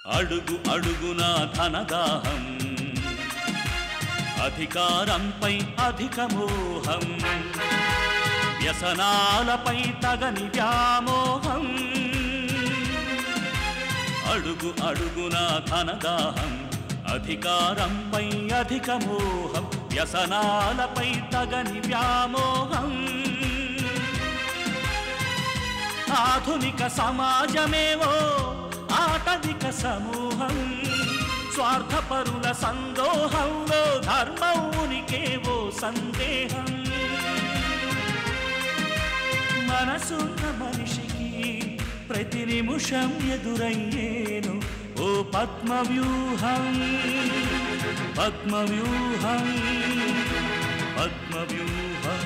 అడుగు అడుగున ధనదాహం అధికారంపై అధిక మోహం వ్యసనాలపై తగని వ్యామోహం అడుగు అడుగున ధనదాహం అధికారంపై అధిక మోహం వ్యసనాలపై తగని వ్యామోహం ఆధునిక సమాజమేవో ఆటవిక సమూహం స్వార్థపరుల సందోహంలో ధర్మం ఉనికేవో సందేహం మనసున్న మనిషికి ప్రతి నిమిషం ఎదురయ్యేను ఓ పద్మవ్యూహం పద్మవ్యూహం పద్మవ్యూహం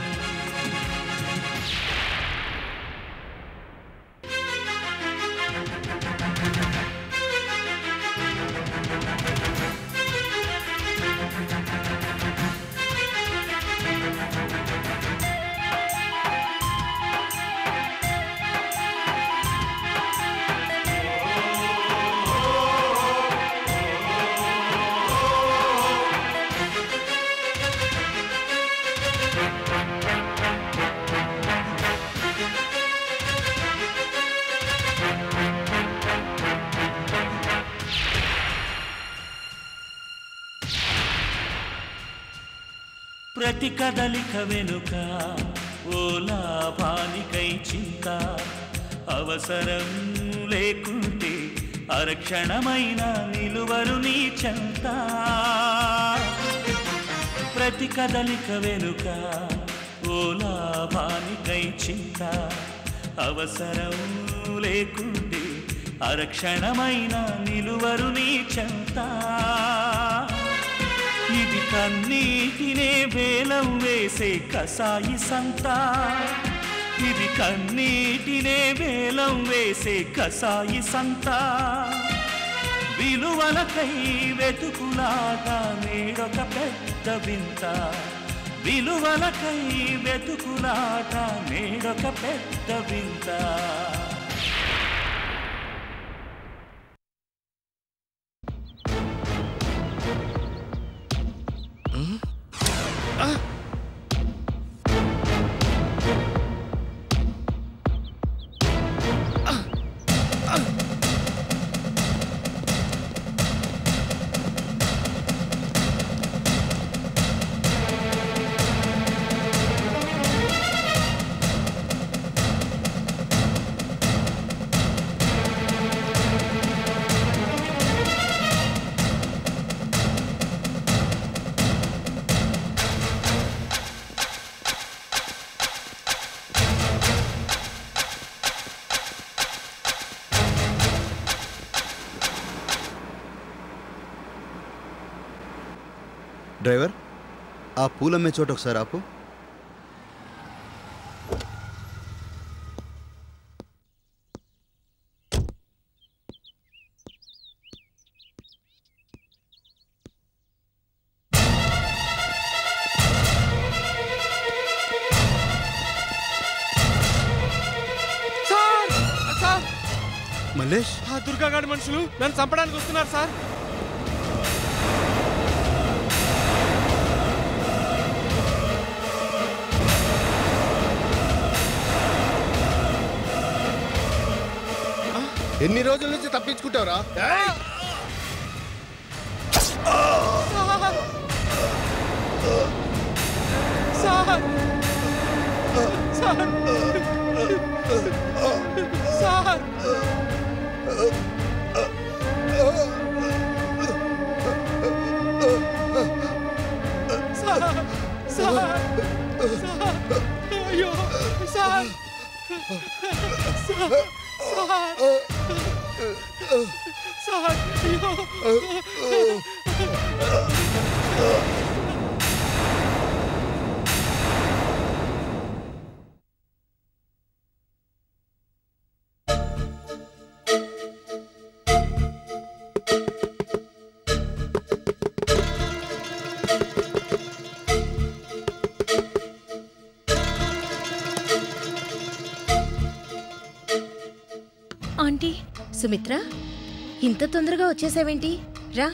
ప్రతి కదలిక వెనుక ఓ లాభానికై చింత అవసరం లేకుంటే అరక్షణమైన నిలువరు నీ చెంత ప్రతి కదలిక వెనుక ఓ లాభానికై చింత అవసరం లేకుంటే అరక్షణమైన నిలువరు నీ చెంత ఇది కన్నీటినే వేలం వేసే కసాయి సంత ఇది కన్నీటినే వేలం వేసే కసాయి సంత విలువలకై వెతుకులాట నేడొక పెద్ద వింత విలువలకై వెతుకులాట నేడొక పెద్ద వింత డ్రైవర్ ఆ పూలమ్మే చోట ఒకసారి ఆపు మల్లేష్ ఆ దుర్గాగాడి మనుషులు నన్ను చంపడానికి వస్తున్నారు సార్ ఎన్ని రోజుల నుంచి తప్పించుకుంటావురా అయ్యో సార్ ఆంటీ సుమిత్ర ఇంత తొందరగా వచ్చేసావేంటి? రా,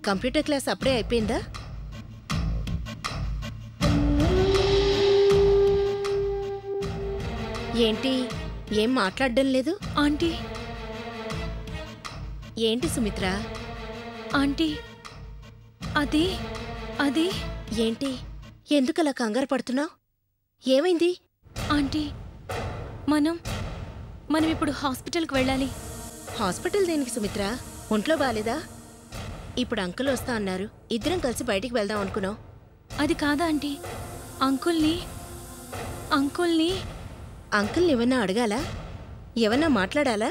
కంప్యూటర్ క్లాస్ అప్పుడే అయిపోయిందా? ఏంటి, ఏం మాట్లాడడం లేదు? ఆంటీ. ఏంటి సుమిత్ర? ఆంటీ, అది అది ఏంటి, ఎందుకలా కంగారు పడుతున్నావు? ఏమైంది? ఆంటీ, మనం ఇప్పుడు హాస్పిటల్కి వెళ్ళాలి. హాస్పిటల్ దేనికి సుమిత్ర? ఒంట్లో బాలేదా? ఇప్పుడు అంకుల్ వస్తా అన్నారు, ఇద్దరం కలిసి బయటికి వెళ్దాం అనుకున్నాం. అది కాదా ఆంటీ, అంకుల్ని అంకుల్ని ఏమన్నా అడగాలా? ఏమన్నా మాట్లాడాలా?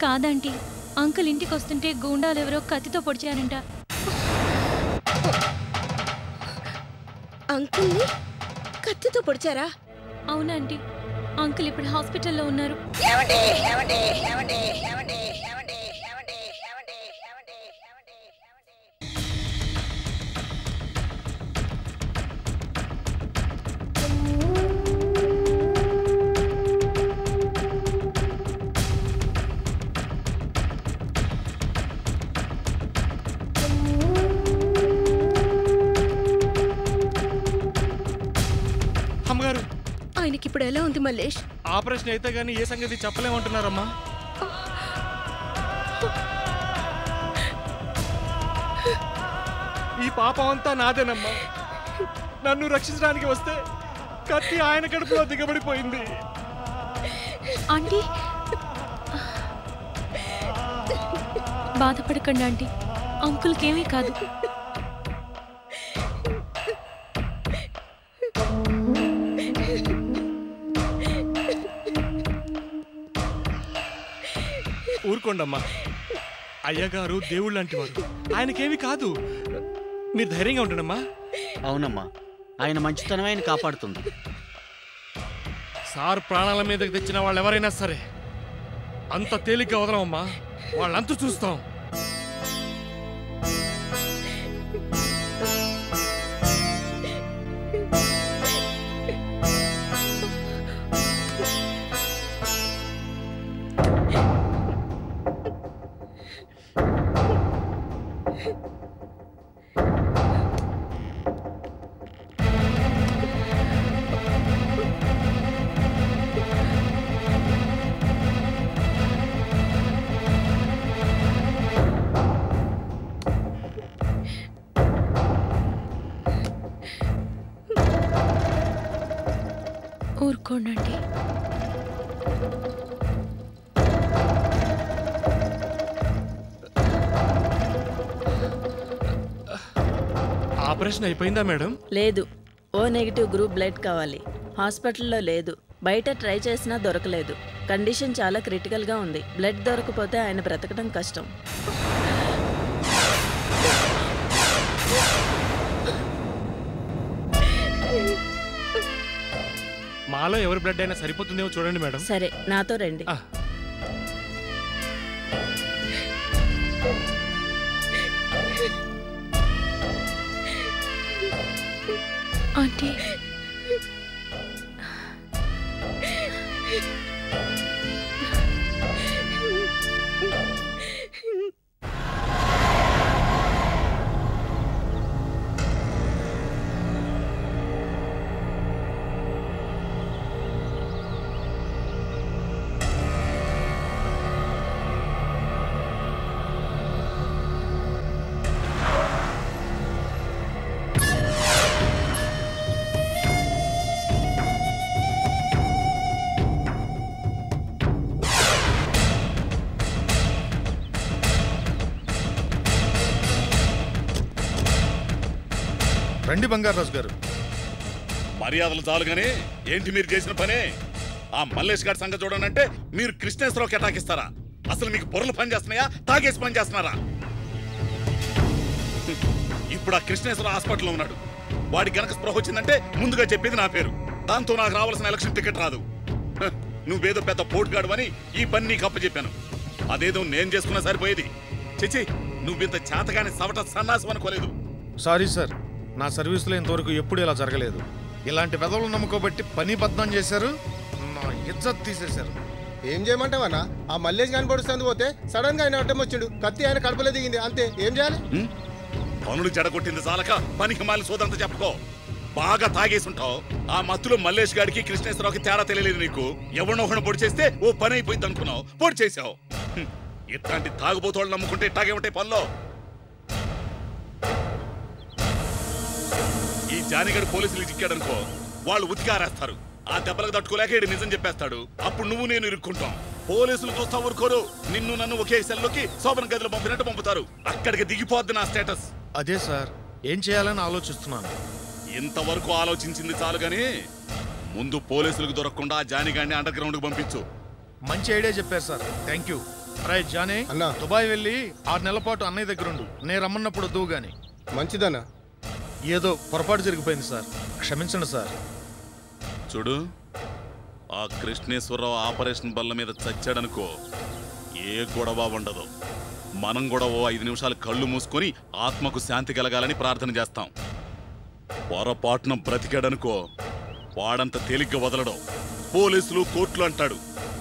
కాదంటీ, అంకుల్ ఇంటికి వస్తుంటే గూండాలు ఎవరో కత్తితో పొడిచారంట. అంకుల్ని కత్తితో పొడిచారా? అవునంటీ, అంకుల్ ఇప్పుడు హాస్పిటల్లో ఉన్నారు. అమ్మగారు, ఆయనకి ఇప్పుడు ఎలా ఉంది మల్లేష్? ఆపరేషన్ అయితే గానీ ఏ సంగతి చెప్పలేమంటున్నారమ్మా. ఈ పాపం అంతా నాదేనమ్మా. నన్ను రక్షించడానికి వస్తే కత్తి ఆయన కడుపులో దిగబడిపోయింది. ఆంటీ, బాధపడకండి ఆంటీ, అంకుల్కేమీ కాదు. ఊరుకోండమ్మా, అయ్యగారు దేవుళ్ళు లాంటి వారు, ఆయనకేమీ కాదు. మీరు ధైర్యంగా ఉండండమ్మా. అవునమ్మా, ఆయన మంచితనం ఆయన కాపాడుతుంది. సార్ ప్రాణాల మీదకి తెచ్చిన వాళ్ళు ఎవరైనా సరే అంత తేలిగ్గా వదలమమ్మా, వాళ్ళంతా చూస్తాం. ఊరుకోండి. ఆపరేషన్ అయిపోయిందా మేడం? లేదు, ఓ నెగిటివ్ గ్రూప్ బ్లడ్ కావాలి. హాస్పిటల్లో లేదు, బయట ట్రై చేసినా దొరకలేదు. కండిషన్ చాలా క్రిటికల్గా ఉంది. బ్లడ్ దొరకపోతే ఆయన బ్రతకడం కష్టం. మాలో ఎవరి బ్లడ్ అయినా సరిపోతుందేమో చూడండి మేడం. సరే, నాతో రండి. ఆంటీ, రండి బంగారాజు గారు. మర్యాదలు చాలుగానే ఏంటి మీరు చేసిన పనే? ఆ మల్లేష్ గారి సంగతి చూడనంటే మీరు కృష్ణేశ్వరరావుకి అటాకిస్తారా? అసలు మీకు పొరలు పనిచేస్తున్నాయా, తాగేసి పని చేస్తున్నారా? ఇప్పుడు ఆ కృష్ణేశ్వర హాస్పిటల్లో ఉన్నాడు. వాడి గనక స్పృహ వచ్చిందంటే ముందుగా చెప్పేది నా పేరు. దాంతో నాకు రావాల్సిన ఎలక్షన్ టికెట్ రాదు. నువ్వేదో పెద్ద పోటుగాడు అని ఈ పని నీకు అప్పచెప్పాను. అదేదో నేను చేసుకున్నా సరిపోయేది. చిచి, నువ్వింత చేతగాని సవట సన్నాసం అనుకోలేదు. సారీ సార్, నా సర్వీసులో ఇంతవరకు ఎప్పుడు ఇలా జరగలేదు. ఇలాంటి పెదవులు నమ్ముకోబట్టి పని బద్నాం చేశారు, నా ఇజ్జత్ తీసేశారు. ఏం చేయమంటావన్నా? ఆ మల్లేష్ గాని పొడుస్తుంది పోతే సడన్ గా ఆయన అడ్డం వచ్చిండు. కత్తి ఆయన కడుపులో దిగింది, అంతే. ఏం చేయాలి? పనులు చెడగొట్టింది చాలక పనికి మాలి సోదంతా చెప్పుకో. బాగా తాగేసుంటావు. ఆ మత్తులో మల్లేష్ గాడికి కృష్ణేశ్వరరావుకి తేడా తెలియలేదు నీకు. ఎవరినొకడు పొడి చేస్తే ఓ పని అయిపోయింది అనుకున్నావు, పొడి చేసావు. ఇట్లాంటి తాగుబోతోళ్ళు నమ్ముకుంటే ఇట్లాగే ఉంటాయి పనులు. ఈ జానిగడు పోలీసులు చిక్కాడనుకో, వాళ్ళు ఉతికారేస్తారు. ఆ దెబ్బలకు తట్టుకోలేక ఈడు నిజం చెప్పేస్తాడు. అప్పుడు నువ్వు నేను ఇరుక్కుంటాం. పోలీసులు చూస్తా ఊరుకోరు. నిన్ను నన్ను ఒకే సెల్లోకి శోభన గదిలో పంపినట్టు పంపుతారు. అక్కడికి దిగిపోద్ది నా స్టేటస్. అదే సార్, ఏం చేయాలని ఆలోచిస్తున్నాను. ఇంతవరకు ఆలోచించింది చాలు గాని ముందు పోలీసులకు దొరకకుండా ఆ జానిగాడిని అండర్ గ్రౌండ్ కు పంపించు. మంచి ఐడియా చెప్పారు సార్, థ్యాంక్ యూ. అరే జానీ, దుబాయ్ వెళ్ళి 6 నెలల పాటు అన్నయ్య దగ్గరుండు. నేను రమ్మన్నప్పుడు దూ గాని. మంచిదన్నా. ఏదో పొరపాటు జరిగిపోయింది సార్, క్షమించండి సార్. చూడు, ఆ కృష్ణేశ్వరరావు ఆపరేషన్ బల్ల మీద చచ్చాడనుకో, ఏ గొడవ ఉండదు. మనం కూడా ఓ 5 నిమిషాలు కళ్ళు మూసుకొని ఆత్మకు శాంతి కలగాలని ప్రార్థన చేస్తాం. పొరపాటున బ్రతికాడనుకో, వాడంత తేలిగ్గా వదలడం. పోలీసులు కోర్టులు అంటాడు.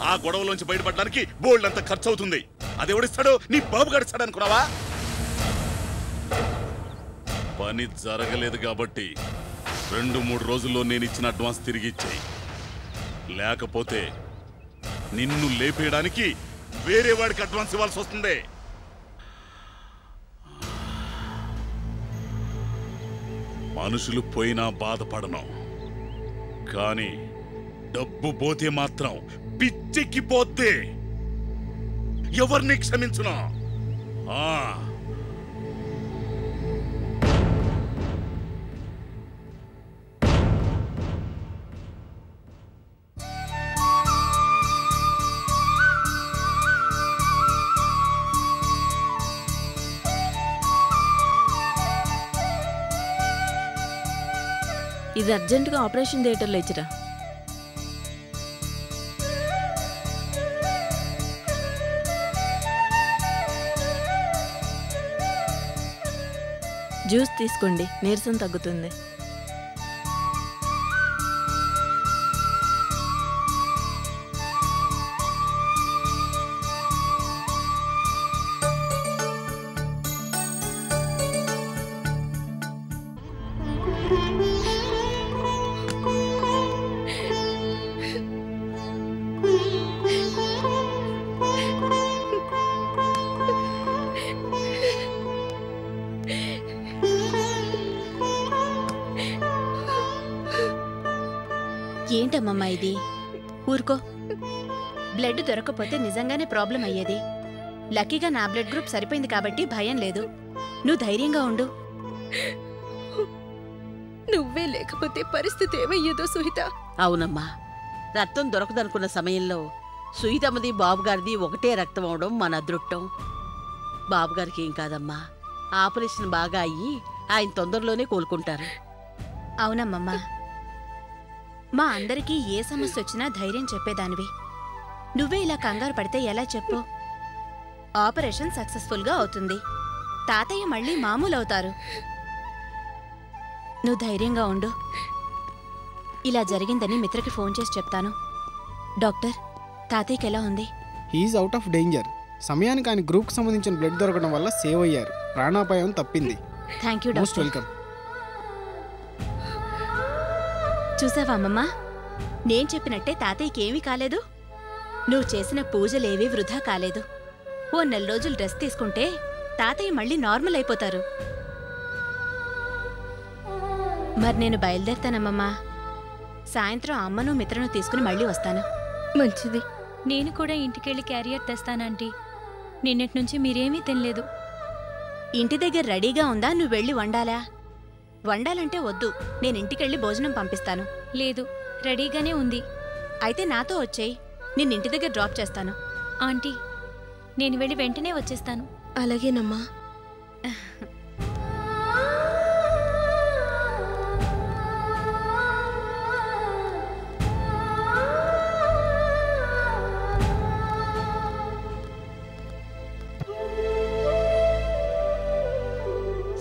ఆ గొడవలోంచి బయటపడడానికి బోల్డ్ అంత ఖర్చు అవుతుంది. అది ఎవడిస్తాడు? నీ బాబు గడిస్తాడు అనుకున్నావా? పని జరగలేదు కాబట్టి 2-3 రోజుల్లో నేను ఇచ్చిన అడ్వాన్స్ తిరిగి ఇచ్చేయి. లేకపోతే నిన్ను లేపేయడానికి వేరే వాడికి అడ్వాన్స్ ఇవ్వాల్సి వస్తుంది. మనుషులు పోయినా బాధపడను, కానీ డబ్బు పోతే మాత్రం పిచ్చెక్కిపోతే ఎవరిని క్షమించునా? ఇది అర్జెంటుగా ఆపరేషన్ థియేటర్లో ఇచ్చిరా. జ్యూస్ తీసుకోండి, నీరసం తగ్గుతుంది. ఏంటమ్మమ్మా ఇది? ఊరుకో. బ్లడ్ దొరకపోతే నిజంగానే ప్రాబ్లం అయ్యేది. లక్కీగా నా బ్లడ్ గ్రూప్ సరిపోయింది కాబట్టి భయం లేదు. నువ్వు ధైర్యంగా ఉండు. నువ్వే లేకపోతే పరిస్థితి ఏమయ్యేదో సుహిత. అవునమ్మా, రక్తం దొరకదనుకున్న సమయంలో సుహితమ్మది బాబుగారిది ఒకటే రక్తం అవడం మన అదృష్టం. బాబుగారికి ఏం కాదమ్మా, ఆపరేషన్ బాగా అయ్యి ఆయన తొందరలోనే కోలుకుంటారు. అవునమ్మమ్మా, మా అందరికీ ఏ సమస్య వచ్చినా ధైర్యం చెప్పేదానివి. నువ్వే ఇలా కంగారు పడితే ఎలా చెప్పు? ఆపరేషన్ సక్సెస్ఫుల్గా అవుతుంది. తాతయ్య మళ్ళీ మామూలు అవుతారు. నువ్వు ధైర్యంగా ఉండు. ఇలా జరిగిందని మిత్రకి ఫోన్ చేసి చెప్తాను. డాక్టర్, తాతయ్యకి ఎలా ఉంది? He's out of danger. సమయానికి ఆయన గ్రూప్కి సంబంధించిన బ్లడ్ దొరకడం వల్ల సేవ్ అయ్యారు. ప్రాణాపాయం తప్పింది. Thank you most doctor. Welcome. చూసావా అమ్మమ్మా, నేను చెప్పినట్టే తాతయ్యకి ఏమీ కాలేదు. నువ్వు చేసిన పూజలేవీ వృధా కాలేదు. ఓ 4 రోజులు రెస్ట్ తీసుకుంటే తాతయ్య మళ్ళీ నార్మల్ అయిపోతారు. మరి నేను బయలుదేరుతానమ్మమ్మా. సాయంత్రం అమ్మను మిత్రను తీసుకుని మళ్ళీ వస్తాను. మంచిది. నేను కూడా ఇంటికెళ్ళి క్యారియర్ తెస్తానంటీ. నిన్నటి నుంచి మీరేమీ తినలేదు. ఇంటి దగ్గర రెడీగా ఉందా? నువ్వు వెళ్ళి వండాలా? వండాలంటే వద్దు, నేను ఇంటికెళ్ళి భోజనం పంపిస్తాను. లేదు, రెడీగానే ఉంది. అయితే నాతో వచ్చేయి, నిన్నింటి దగ్గర డ్రాప్ చేస్తాను. ఆంటీ, నేను వెళ్ళి వెంటనే వచ్చేస్తాను. అలాగేనమ్మా.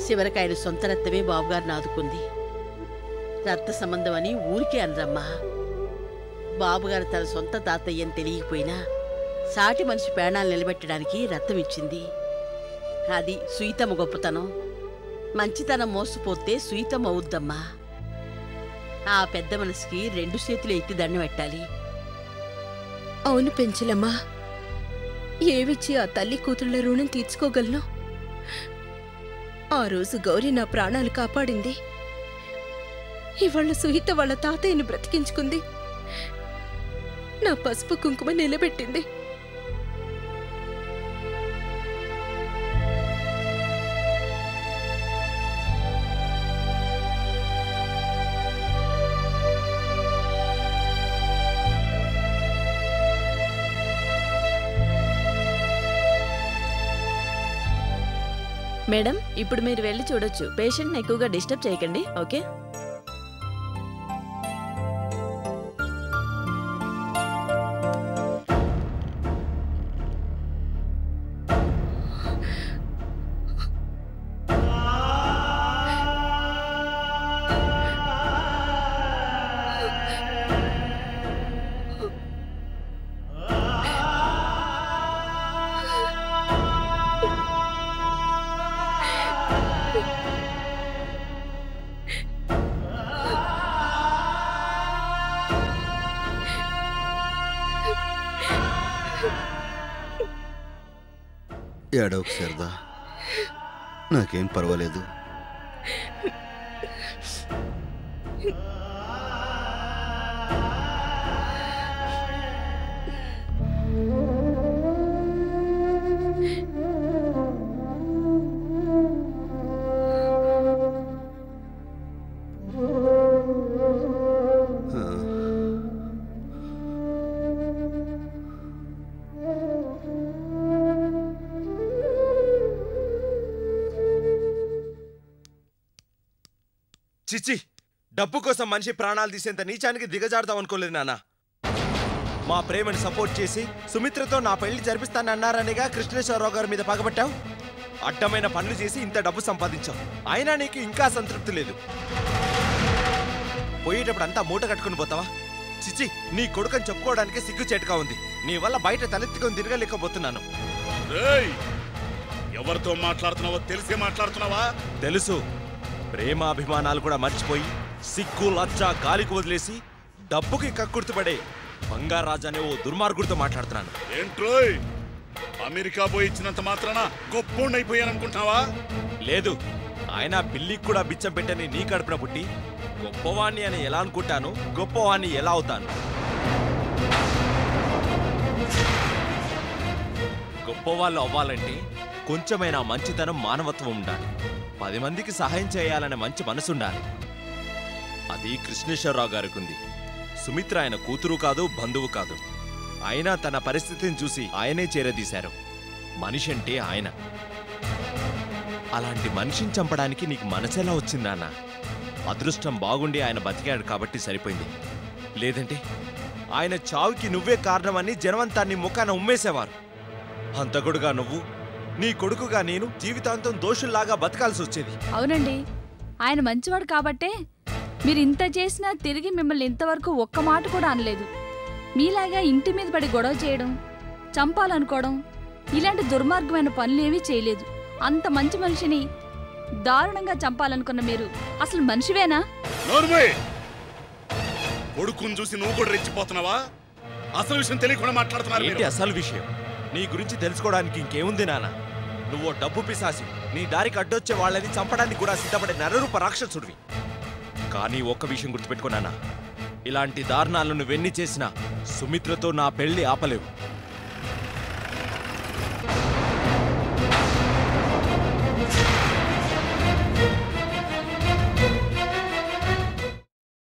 చివరికి ఆయన సొంత రక్తమే బాబుగారిని ఆదుకుంది. రక్త సంబంధం అని ఊరికే అనరమ్మా. బాబుగారు తన సొంత తాతయ్యని తెలియకపోయినా సాటి మనిషి ప్రాణాలు నిలబెట్టడానికి రక్తం ఇచ్చింది. అది సుయితమ్మ గొప్పతనం. మంచితనం మోసపోతే సుయితమ్మ అవుద్దమ్మా. ఆ పెద్ద మనసుకి 2 చేతులు ఎత్తి దండం పెట్టాలి. అవును పెంచలమ్మా, ఏమిచ్చి ఆ తల్లి కూతుళ్ళ రుణం తీర్చుకోగలను? ఆ రోజు గౌరీ నా ప్రాణాలు కాపాడింది. ఇవాళ సుహిత వాళ్ళ తాతయ్యను బ్రతికించుకుంది. నా పసుపు కుంకుమ నిలబెట్టింది. మేడం, ఇప్పుడు మీరు వెళ్ళి చూడొచ్చు. పేషెంట్ని ఎక్కువగా డిస్టర్బ్ చేయకండి. ఓకే? ఏడవకు శారదా, నాకేం పర్వాలేదు. చిచ్చి, డబ్బు కోసం మనిషి ప్రాణాలు తీసేంత నీచానికి దిగజారుదాం అనుకోలేదు నాన్న. మా ప్రేమని సపోర్ట్ చేసి సుమిత్రతో నా పెళ్లి జరిపిస్తానన్నారనిగా కృష్ణేశ్వరరావు గారి మీద పగబట్టావు. అడ్డమైన పనులు చేసి ఇంత డబ్బు సంపాదించావు. అయినా నీకు ఇంకా సంతృప్తి లేదు. పోయేటప్పుడు అంతా మూట కట్టుకుని పోతావా? చిచ్చి, నీ కొడుకని చెప్పుకోవడానికి సిగ్గుచేటుగా ఉంది. నీ వల్ల బయట తలెత్తుకొని తిరగలేకపోతున్నాను. ఎవరితో మాట్లాడుతున్నావో తెలిసే మాట్లాడుతున్నావా? తెలుసు. ప్రేమాభిమానాలు కూడా మర్చిపోయి సిగ్గు లజ్జ గాలికి వదిలేసి డబ్బుకి కక్కుర్తిపడే బంగారాజు అనే ఓ దుర్మార్గుడితో మాట్లాడుతున్నాను. ఏంట్రోయ్, అమెరికా పోయి ఇచ్చినంత మాత్రాన గొప్పోండైపోయాననుకుంటున్నావా? లేదు. ఆయన బిల్లికి కూడా బిచ్చం పెట్టని నీ కడుపున పుట్టి గొప్పవాణ్ణి అని ఎలా అనుకుంటాను, గొప్పవాణ్ణి ఎలా అవుతాను? గొప్పవాళ్ళు అవ్వాలంటే కొంచెమైనా మంచితనం, మానవత్వం ఉండాలి. 10 మందికి సహాయం చేయాలనే మంచి మనసుండాలి. అది కృష్ణేశ్వరరావు గారికి ఉంది. సుమిత్ర ఆయన కూతురు కాదు, బంధువు కాదు. అయినా తన పరిస్థితిని చూసి ఆయనే చేరదీశారు. మనిషి అంటే ఆయన. అలాంటి మనిషిని చంపడానికి నీకు మనసెలా వచ్చిందన్నా? అదృష్టం బాగుండి ఆయన బతికాడు కాబట్టి సరిపోయింది. లేదంటే ఆయన చావుకి నువ్వే కారణమని జనవంతాన్ని ముఖాన ఉమ్మేసేవారు. హంతకుడుగా నువ్వు, నీ కొడుకుగా నేను జీవితాంతం దోషుల్లాగా బతకాల్సి వచ్చేది. అవునండి, ఆయన మంచివాడు కాబట్టే మీరు ఇంత చేసినా తిరిగి మిమ్మల్ని ఇంతవరకు ఒక్క మాట కూడా అనలేదు. మీలాగా ఇంటి మీద పడి గొడవ చేయడం, చంపాలనుకోవడం, ఇలాంటి దుర్మార్గమైన పనులేమీ చేయలేదు. అంత మంచి మనిషిని దారుణంగా చంపాలనుకున్న మీరు అసలు మనిషివేనా? కొడుకుని చూసి నువ్వు కూడా రెచ్చిపోతున్నావా? అసలు విషయం తెలియకుండా మాట్లాడుతున్నారు. ఏంటి అసలు విషయం? నీ గురించి తెలుసుకోవడానికి ఇంకేముంది నాన్న? నువ్వు డబ్బు పిశాసి, నీ దారికి అడ్డొచ్చే వాళ్ళని చంపడానికి కూడా సిద్ధపడే నరరూప రాక్షసుడివి. కానీ ఒక్క విషయం గుర్తుపెట్టుకున్నానా, ఇలాంటి దారుణాలను నువ్వెన్ని చేసినా సుమిత్రతో నా పెళ్లి ఆపలేవు.